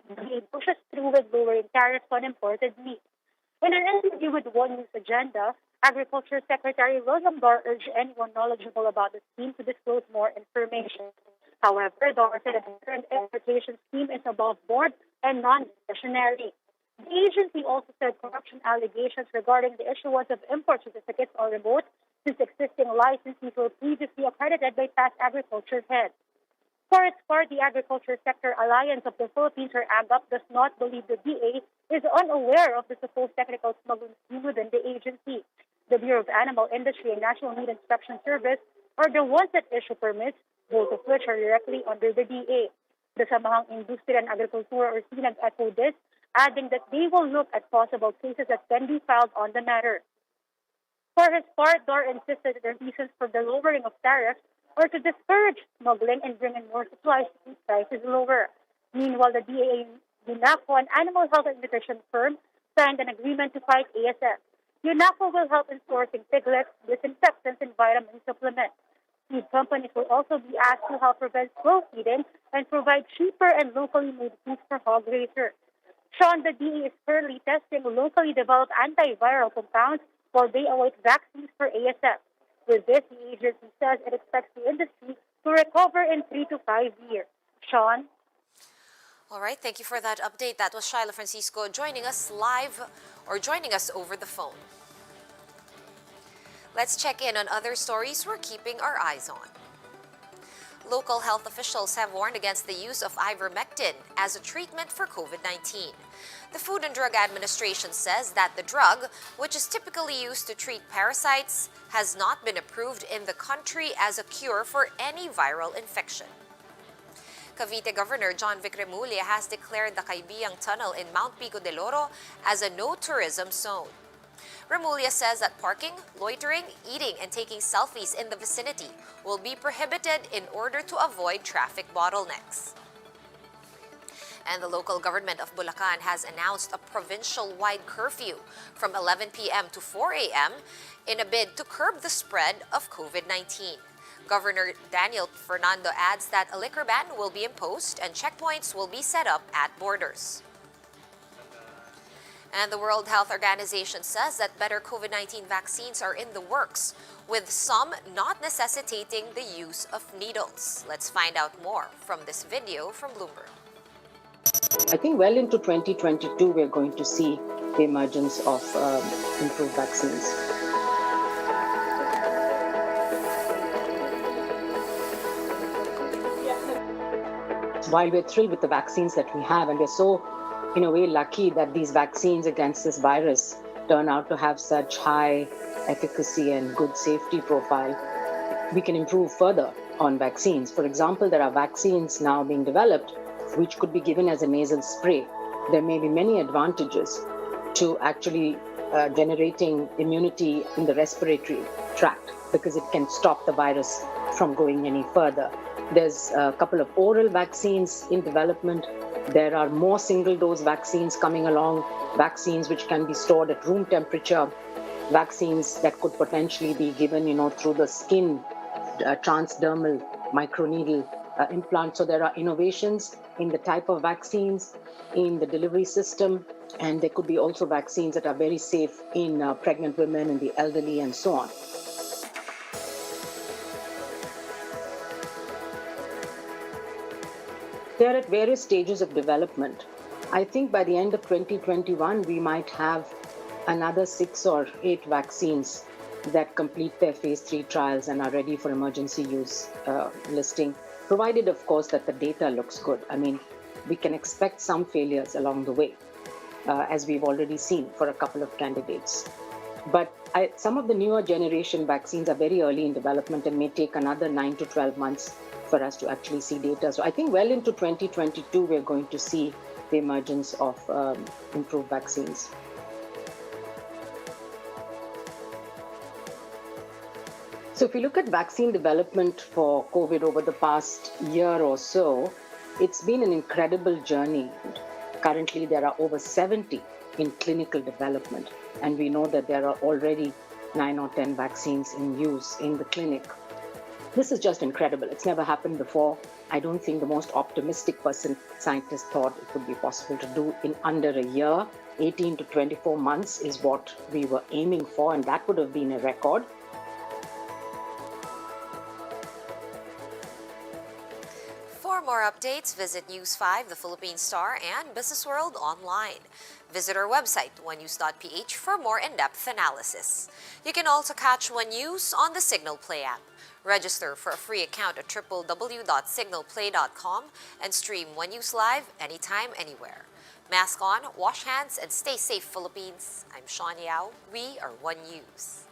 the pushes through with lowering tariffs on imported meat. In an interview with One News Agenda, Agriculture Secretary William Barr urged anyone knowledgeable about the scheme to disclose more information. However, Barr said that the current importation scheme is above board and non-discretionary. The agency also said corruption allegations regarding the issuance of import certificates are remote, since existing licensees were previously accredited by past agriculture heads. For its part, the Agriculture Sector Alliance of the Philippines, or AGAP, does not believe the DA is unaware of the supposed technical smuggling scheme within the agency. The Bureau of Animal Industry and National Meat Inspection Service are the ones that issue permits, both of which are directly under the DA. The Samahang Industriya and Agrikultura, or SINAG, echoed this, adding that they will look at possible cases that can be filed on the matter. For his part, Dar insisted that the reasons for the lowering of tariffs are to discourage smuggling and bring in more supplies to keep prices lower. Meanwhile, the DA, UNACO, an animal health and nutrition firm, signed an agreement to fight ASF. UNACO will help in sourcing piglets, disinfectants, and vitamin supplements. Feed companies will also be asked to help prevent slow feeding and provide cheaper and locally made foods for hog raisers. Sean, the DA is currently testing locally developed antiviral compounds while they await vaccines for ASF. With this, the agency says it expects the industry to recover in 3 to 5 years. Sean? All right, thank you for that update. That was Shyla Francisco joining us live or joining us over the phone. Let's check in on other stories we're keeping our eyes on. Local health officials have warned against the use of ivermectin as a treatment for COVID-19. The Food and Drug Administration says that the drug, which is typically used to treat parasites, has not been approved in the country as a cure for any viral infection. Cavite Governor John Vic Remulla has declared the Caibiyang Tunnel in Mount Pico del Oro as a no-tourism zone. Remulla says that parking, loitering, eating, and taking selfies in the vicinity will be prohibited in order to avoid traffic bottlenecks. And the local government of Bulacan has announced a provincial-wide curfew from 11 p.m. to 4 a.m. in a bid to curb the spread of COVID-19. Governor Daniel Fernando adds that a liquor ban will be imposed and checkpoints will be set up at borders. And the World Health Organization says that better COVID-19 vaccines are in the works, with some not necessitating the use of needles. Let's find out more from this video from Bloomberg. I think well into 2022, we're going to see the emergence of improved vaccines. While we're thrilled with the vaccines that we have, and we're so, in a way, lucky that these vaccines against this virus turn out to have such high efficacy and good safety profile, we can improve further on vaccines. For example, there are vaccines now being developed which could be given as a nasal spray. There may be many advantages to actually generating immunity in the respiratory tract because it can stop the virus from going any further. There's a couple of oral vaccines in development. There are more single-dose vaccines coming along, vaccines which can be stored at room temperature, vaccines that could potentially be given, through the skin, transdermal microneedle implant. So there are innovations in the type of vaccines, in the delivery system, and there could be also vaccines that are very safe in pregnant women and the elderly and so on. They are at various stages of development. I think by the end of 2021, we might have another 6 or 8 vaccines that complete their phase 3 trials and are ready for emergency use listing, provided, of course, that the data looks good. I mean, we can expect some failures along the way, as we've already seen for a couple of candidates. But some of the newer generation vaccines are very early in development and may take another 9 to 12 months for us to actually see data. So I think well into 2022, we're going to see the emergence of improved vaccines. So if you look at vaccine development for COVID over the past year or so, it's been an incredible journey. Currently, there are over 70 in clinical development, and we know that there are already 9 or 10 vaccines in use in the clinic. This is just incredible. It's never happened before. I don't think the most optimistic scientist thought it would be possible to do in under a year. 18 to 24 months is what we were aiming for, and that would have been a record. For more updates, visit News 5, the Philippine Star, and Business World online. Visit our website, onenews.ph, for more in-depth analysis. You can also catch One News on the Signal Play app. Register for a free account at www.signalplay.com and stream One News live anytime, anywhere. Mask on, wash hands, and stay safe, Philippines. I'm Sean Yao. We are One News.